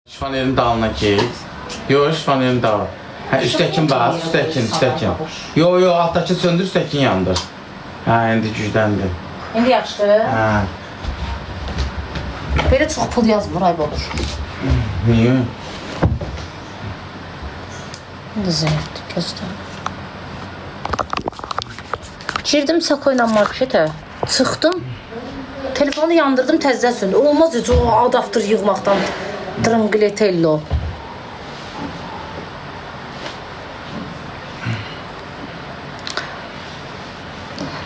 Şifanerin dalına keç. Yo, şifanerin dalı. Hə, üstəkin bas, üstəkin. Yo, altdakı söndür, üstəkin yandır. Hə, indi gücləndi. İndi yaxşıdır. Hə. Belə çox pul yazmır, ayıb olur. Niyə? İndi zəhərdir, göstər. Girdim Sako ilə marketə, çıxdım. Telefonu yandırdım, təzdən söndü. Olmaz heç, o adaptır yığmaqdan. Drınqletello.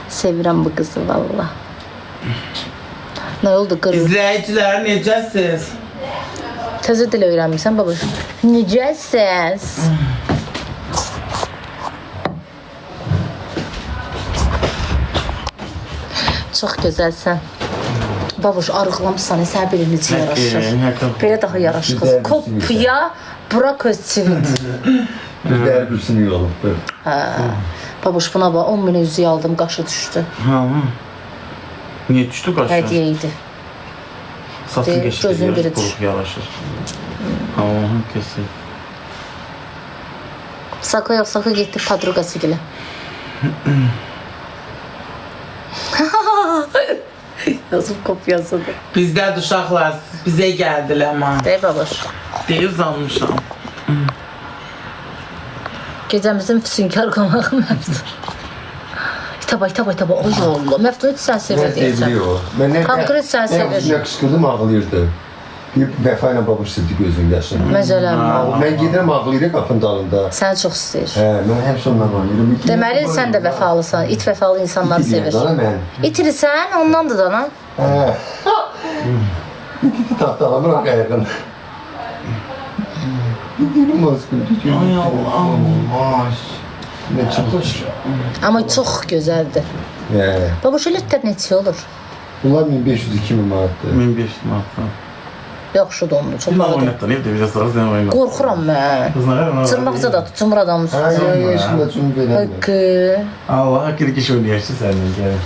Sevirəm bu qızı valla. Nə oldu qırır? İzləyicilər, necəsiz? Təzə dil öyrənmirsən baba? Necəsiz? Çox gözəlsən. Babuş arıqlamısan, sənə belə necə yaraşır? Belə daha yaraşır qız. Kopya, bura köz çivit. Bizlər birisini yolubdur. Babuş buna bax, 10 min üzüyü aldım, qaşı düşdü. Niyə düşdü qaşı? Hədiyyə idi. Satın geçir, gözün biri quruq yaraşır. Allah'ım kesin. Sako yox, Sako getdi padruqası gilə. Yazıb kopyasıdır. Bizdə uşaqlar, bizə gəldilər ama. Deyir babuş. Deyir zanmışam. Gecəmizin füsunkar qonağı Məftun. İtaba. Oy Allah. Məftun heç sən sevir deyirsən. Konkret sən sevir. Mən qışqırdım, ağlayırdı. Bir Vəfa ilə babuş sildi gözünün yaşını. Məzələm. Mən gedirəm, ağlayırım qapının dalında. Səni çox istəyir. Mən həmişə ondan ağlayırım. Deməli sən də vəfalısan. İt vəfalı insanları sevir. İtirirsən, ondandır da lan. İti tahtalamır o qayıqın. İtirim olsun. Ay Allah. Ne çıkmış? Amma çox gözəldir. Babuş elətlər neçə olur? Bunlar 1500-2000 manatdır. 1500 manat. Yaxşıdır onu, çox Bunlar bahadır. oynatdan, evdə bizə sonra sən oynat. Qorxuram mən. Kızlar, Cırmaqca da tutmur adamın üstüne. Yaşında cümle veremem. Hakkı. Allah, kirkiş oynayışdı səndən gəlin.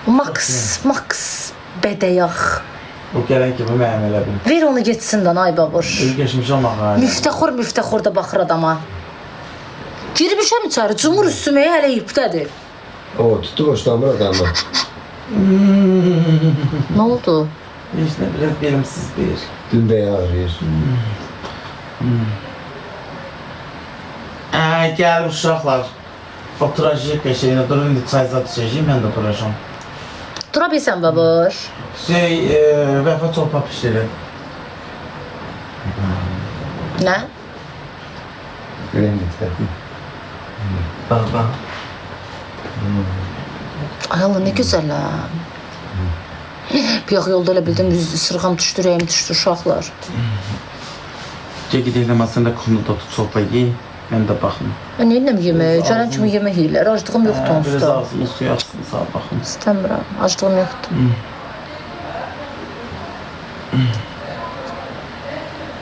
Max bədəyaq. O gələn kimi mənim elə bil. Ver onu geçsin də, ay babuş. Geçmişəm ağayla. Müftəxor da baxır adama. Girmişəm içəri, cumur üstüməyə hələ ipdədir. O tuttu hoşlanmır adamı. Nə oldu? Heç nə, biraz belimsiz deyir. Dün bəyə ağrıyır. Gəl uşaqlar. Oturacaq qəşəyinə, durun indi çay zat içəcəyim, mən də duracağım. Dura bilsən babuş. Vəfa çolpa pişirir. Nə? Göreyim lütfen. Bax. Ay Allah, nə gözəl ha. Bir yolda elə bildim, sırğam düşdü, rəyim düşdü uşaqlar. Gəl gedək masanda kumda tut çolpa ye, mən də baxım. Nə edirəm yemək? Gələn kimi yemək yeyirlər. Aclığım yoxdur onsuz Biraz da. ağzını suya açsın, sağa baxım. İstəmirəm. Aclığım yoxdur.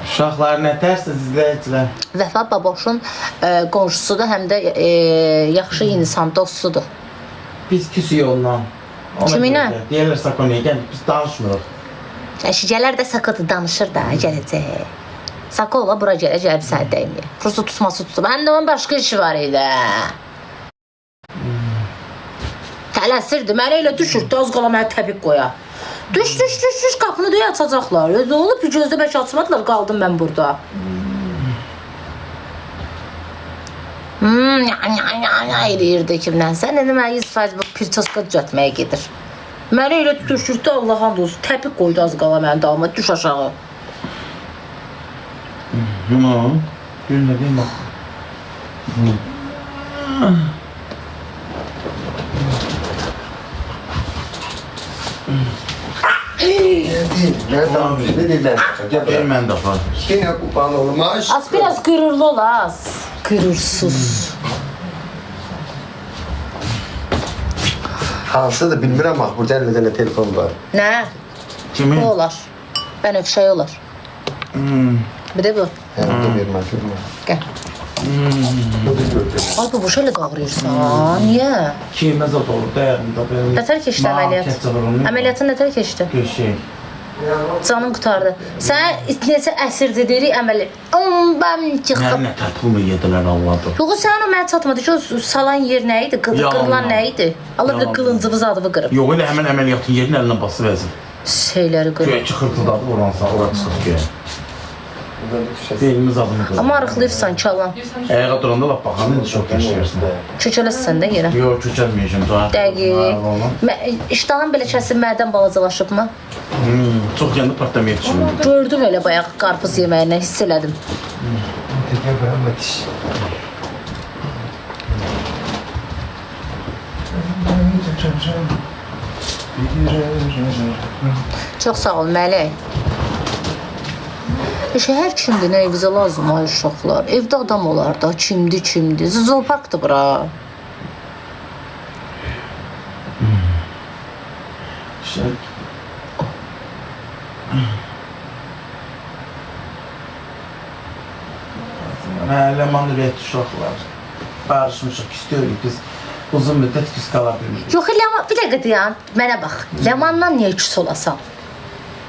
Uşaqlar nə tərsiz izləyicilər? Vəfa baboşun qonşusudur, həm də yaxşı insan, dostudur. Biz küsüyük ondan. Kiminlə? Deyirlər Sakoniyə, gəl, biz danışmırıq. Əşicələr də Sako'da danışır da, gələcək. Sako ola bura gəlib səni dəyməyək. Prosta tutması tutub. Həm də onun başqa işi var idi. Tələsirdi, mənə elə düşürdü, az qala mənə təpik qoya. Düş, qapını deyə açacaqlar. Nə olub, bir gözdə bəlkə açmadılar, qaldım mən burada. Eləyirdi kimdən. Sən dedim, mən 100% bu pirçaska düzətməyə gedir. Mənə elə düşürdü, Allah'ın dostu. Təpik qoydu az qala mənim dalıma, düş aşağı. Gül nə deyim, bax. Ne dilden? Gel mən də apar. Yine kupan olmaz. Az biraz qürurlu ol, az. Qürursuz. Hansı da bilmirəm bax, burada 50 dənə telefon var. Nə? Kimi? Bu olar. Bənövşəy olar. Bir də bu. Hə, bu da vermə, görmə. Gəl. Bu da görmə. Ay bu boş elə qağırırsan. Niyə? Kimə zat olur, dəyərində. Nətər keçdi əməliyyat? Əməliyyatın nətər keçdi? Göşək. Canım qutardı. Sən neçə əsrdir deyirik əməli. Ben Mənə çıxıb. nə tətbimi yedilər Allah'dır. Yox, sən o mənə çatmadı ki, o salan yer nə idi? Qırılan nə idi? Allah bir Yalan. qılıncıvı zadını qırıb. Yox, elə həmən əməliyyatın yerin əlinə bası vəzir. Şeyləri qırıb. Göyə ki xırtıldadı oransa, ora çıxıb göyə. Beynimiz adını qırıb. Amma arıqlayırsan çalan. Ayağa duranda lap baxan, indi çox yaşayırsan. Köçələsən də yerə. Yox, köçəlməyəcəm daha. Dəqiq. İştahın belə kəsin mədən balacalaşıb mı? Çox yandı partlamaya düşmür. Gördüm elə bayaq qarpız yeməyindən hiss elədim. Tekrar ben ateş. Çox sağ ol Mələk. Şəhər kimdir, nə bizə lazım ay uşaqlar? Evdə adam olar da, kimdir? Zooparkdır bura. Şey. Ləman ürək uşaqlar. Barışmışıq, istiyoruz biz. Uzun müddət küs qala bilmirik. Yox, Ləman, bir dəqiqə dayan, mənə bax. Ləmandan niyə küs olasan?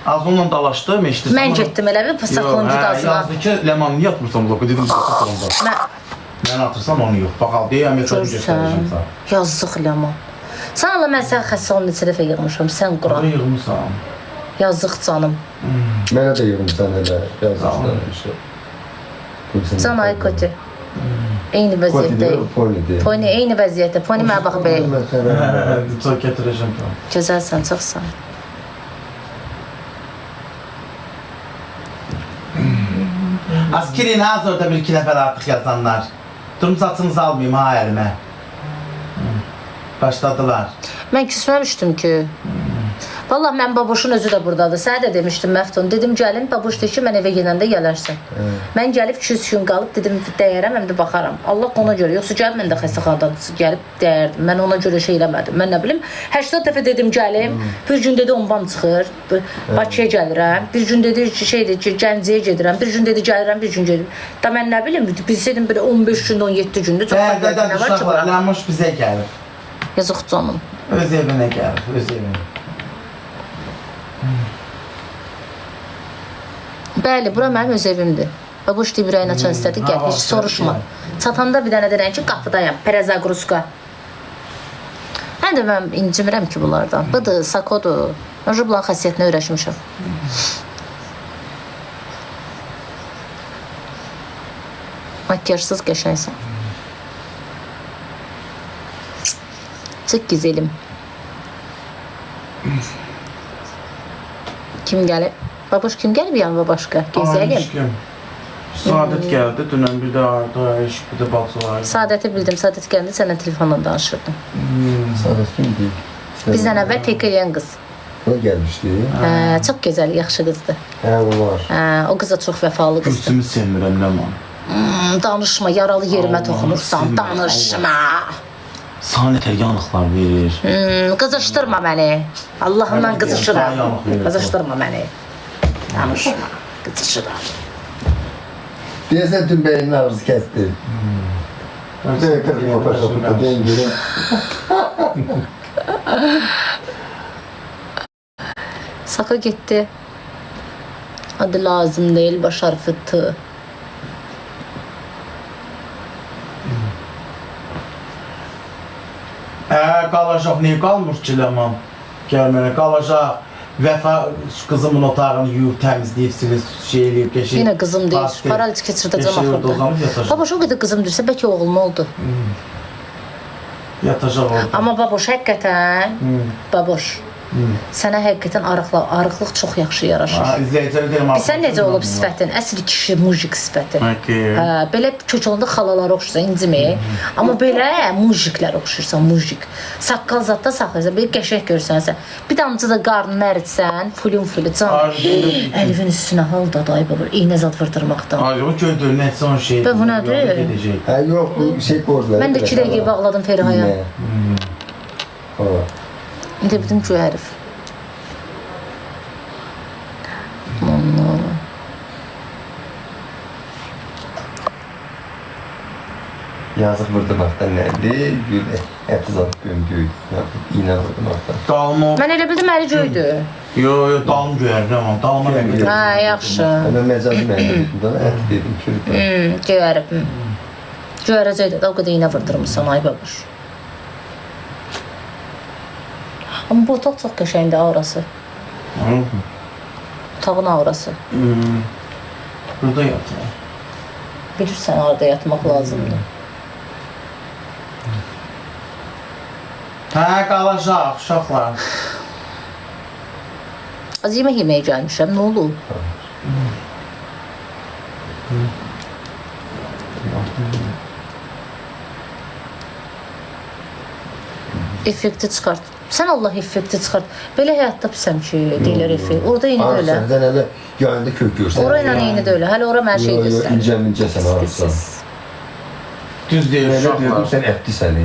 Az onunla dalaşdım, eşitirsən. Mən getdim elə bir pasakon gidasına. Yazdı ki, Ləman niyə atmırsan bloku? Dedim, bloku onda. Mən atırsan onu yox. Bax, deyəm, mesajı göstərəcəm sana. Yazıq Ləman. Sən Allah, mən sən xəstə olun neçə dəfə yığmışam, sən qura. Burada yığmışsan. Yazıq canım. Mənə də yığımsan elə. Yazmışlar işte. Can ay kötü. Eyni vəziyyətdə. Pony'dir. Pony eyni vəziyyətdə. Pony mənə bax belə. Çox gətirəcəm. Gözəlsən, çoxsan. Askeri az orada bir iki nəfər artıq yazanlar. Durum saçınızı almayayım ha əlimə. Başladılar. Mən küsməmişdim ki. Vallahi mən baboşun özü də buradadır. Sənə də demişdim Məftun. Dedim gəlin, baboş deyir ki, mən evə gedəndə gələrsən. Mən gəlib 200 gün qalıb dedim dəyərəm, həm də baxaram. Allah ona görə. Yoxsa gəlib mən də xəstəxanadan gəlib dəyərdim. Mən ona görə şey eləmədim. Mən nə bilim 80 dəfə dedim gəlim. Bir gün dedi onbam çıxır. Bakıya gəlirəm. Bir gün dedi şeydir ki, Gəncəyə gedirəm. Bir gün dedi gəlirəm, bir gün gedirəm. Da mən nə bilim bilsəydim belə 15 gün, 17 gündür. Çox fərqli nə var ki bura? Ləmuş bizə gəlir. Yazıq canım. Öz evinə gəlir, öz evinə. Bəli, bura mənim öz evimdir. Babuş deyib ürəyini açan istədi, gəl, heç soruşma. Çatanda bir dənə deyirəm ki, qapıdayam, Perezagruska. Mən də mən incimirəm ki bunlardan. Bıdır, sakodur. Mən jublan xəsiyyətinə öyrəşmişəm. Makyajsız qəşəngsən. Çıx güzelim. Kim gəlib? Babuş kim gəlib yanıma başqa? Gözəlim. Saadət gəldi, dünən bir də Ardaş, bir də Balçılar. Saadəti bildim, Saadət gəldi, sənə telefonla danışırdım. Saadət kimdir? Bizdən əvvəl pek eləyən qız. O gəlmişdi. Çox gözəl, yaxşı qızdır. O var. O qız da çox vəfalı qızdır. Kürsümü sevmirəm, Ləman. Danışma, yaralı yerimə toxunursan, danışma. Sana nətər yanıqlar verir. Qızışdırma məni. Allahımdan qızışıram. Qızışdırma məni. Danışma, qızışıram. Deyəsən dün beynin ağrısı kəsdi. Deyək qırma paşa, deyin görüm. Saka getdi. Adı lazım deyil, baş harfi T. Qalacaq, niyə qalmır ki, Ləman? Gəlmənə, qalacaq. Vəfa qızımın otağını yuyub, təmizləyib, silib, şey eləyib, keçib. Yenə qızım deyil, paraliz keçirdəcəm axırda. Baboş o qədər qızım deyirsə, bəlkə oğlum oldu. Yatacaq orada. Amma baboş, həqiqətən, baboş. Sənə həqiqətən arıqlıq çox yaxşı yaraşır. İzləyicəli deyirəm. Sən necə olub sifətin? Əsl kişi, mujik sifəti. Belə kök olanda xalalara oxşursan, incimi. Amma belə mujiklər oxşursan, mujik. Saqqal zadda saxlayırsan, belə qəşək görsənsən. Bir damcı da qarnını əritsən, fulun can. Əlifin üstünə hal da dayı babur, iynə zad vırdırmaqdan. Ay, o gördür, nəsə o şey. Bu nədir? Yox, bu şey qoydular. Mən də 2 dəqiqə bağladım Ferihaya. Hala. İndi bildim ki, o hərif. Yazıq vurdurmaqdan nədir? Əti zat gömdük. İynə vurdurmaqdan. Qalma. Mən elə bildim əli göydü. Yo, dalım göyərdim ama dalıma nə qədər. Hə, yaxşı. Mən məcazi mənada ət dedim, kürük. Göyərib. Göyərəcəkdə də o qədər iynə vurdurmuşsan, ay babuş. Amma bu otaq çox qəşəngdir, aurası. Otağın aurası. Burada yatır. Bilirsən, orada yatmaq lazımdır. Hə, qalacaq, uşaqlar. Az yemək yeməyə gəlmişəm, nə olub? Effekti çıxart. Sən Allah effekti çıxart. Belə həyatda pisəm ki, deyirlər effekt. Orada eyni də öyle. Sən hələ yayında kök görsən. Orayla eyni də öyle. Hələ ora mən şey göstər. İncə sən ararsan. Düz deyir, Belə dedim, uşaqlar. sən ətlisən,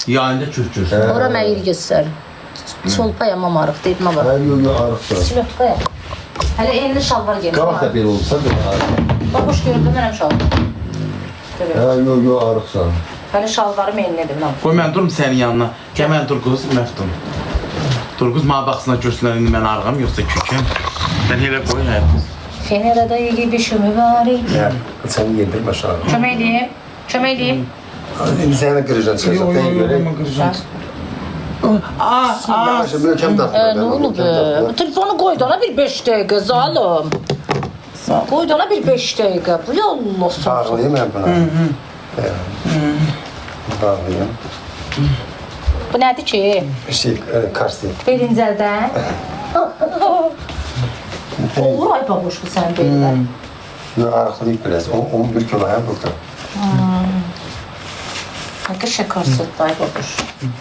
Yayında kürkürsən. Ora məyir göstər. Çolpayam amarıq, dedim ama. Hə, yo, arıqsan. Çilötkayam. Hələ eyni şalvar geyim. Qabaq da belə olsa belə arıq. Babuş görüb mənəm şalvar. Hə, yo, arıqsan. Hələ şalvarım eynidir mən. Qoy mən durum sənin yanına. Gəl mən Durquz, Məftun. Durquz mənə baxsınlar, görsünlər indi mən arğam, yoxsa küküm. Sən elə qoy, həyatız. Fenerada gibi şu mübarek. Ya, səni yedirmə aşağı. Kömək edeyim. Kömək edeyim. İndi sənə qırıcan çıxacaq, deyil görə. qıracağım. Yaxşı, möhkəm daxma. Ne oldu be? Bu telefonu koydu ona bir 5 dakika zalim. Koydu ona bir 5 dakika. Bu ya Allah sana. Bağlayayım mən buna. Bağlayayım. Bu nədir ki? Karsi. Birinci əldən. Olur ay babuş bu sənin belində. Yo, arıqlayıb biraz. 11 kiloya burada. Ne kadar şekersiz ay babuş.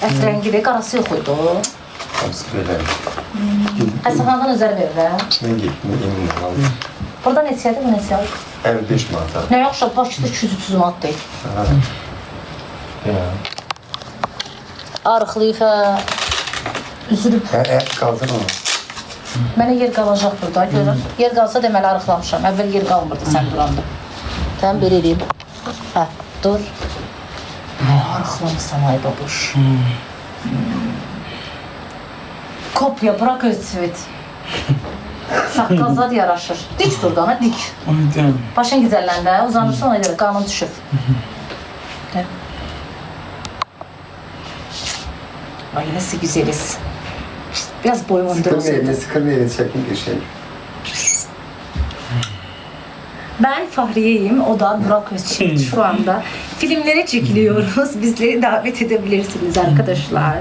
Et rengi de qarası yox idi. Hamısı belə. Xəstəxanadan özəl verirlər. Mən getdim, emin olalım. Burada neçədir, bu neçədir? 55 manata. Nə yaxşı, Bakıda 230 manat deyil. Ya. Arıqlayıb hə. Üzülüb. Qaldır onu. Mənə yer qalacaq burada, görür. Yer qalsa deməli arıqlamışam. Əvvəl yer qalmırdı sən duranda. Tamam, belə eləyim. Hə, dur. Arıqlamışsan ay babuş. Kopya, bırak öz sivit. Saqqalzad yaraşır. Dik dur da, ana, dik. Başın gizəlləndə, uzanırsa ona görə qanın düşüb. Ay, nasıl güzeliz. Biraz boyum durulsaydı. Sıkılma elini çekin geçelim. Ben Fahriye'yim, o da Burak Özçivit. Şu anda filmlere çekiliyoruz. Bizleri davet edebilirsiniz arkadaşlar.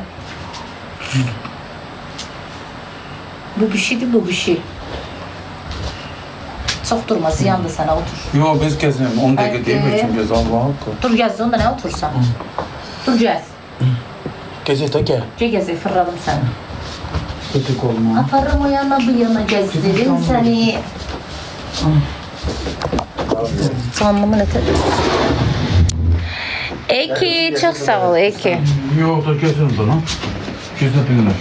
Bu bir şeydi, bu bir şey. Çok durma, ziyan da sana otur. Yo, biz gəzməyəm. 10 dəqiqə deyil mi? Kim gəz, Allah haqqı. Dur gəz, onda ne otursan? Dur gəz. Gəzək də gəl. Gəz, fırladım səni. Kötük olma. Aparım o yana bu yana gezdirim seni. Canlımı ne tadı? Eki, çok sağ ol Eki. Yox da gözün bunu. Gözə bilmir.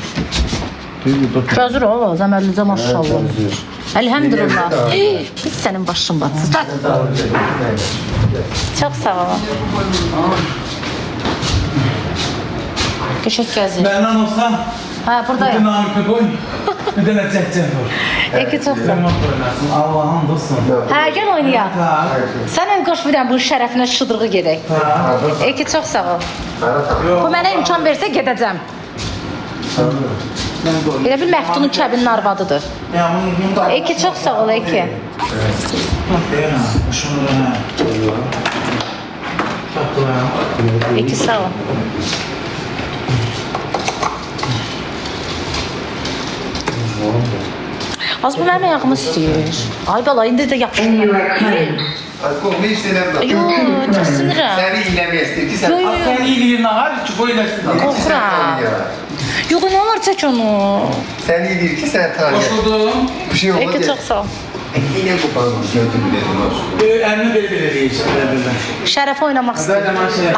Hazır ol, zəmərlicə maşallah. Elhamdülillah. Hiç senin başın batsız. Çok sağ ol. Teşekkür ederim. Məndən olsan, Ha, bir buradayım. namikə qoy. Bir dənə cəhcəh vur. Eki çok sağ ol. Zəmət oynasın, Allah'ın dostum. Ha, gel oynayaq. Sənin qoş bir dənə bu şərəfinə şıdırğı gedək. Eki çok sağ ol. Bu mənə imkan versə gedəcəm. Elə bil Məftunun kəbinin arvadıdır. Eki çok sağ ol Eki. Eki sağ ol. Az bu mənim ayağımı istəyir. Ay bala, indi də yapışmır. Korkma hiç deneme. Yo, çok sinirəm. Seni iğneme istedim ki sen... Yo, yo, Sən iyiliyin ağar ki, qoy eləsin. qorxuram. Yox, nə var çək onu. Sen iyi değil ki sen tanrı. Başladım. Bir şey olmaz Eki ya. çox sağ ol. Yine koparmış gördüm dedim hoş. Əlini belə-belə deyirsən, belə-belə. Şərəf oynamaq Bəli, istəyir. mən şey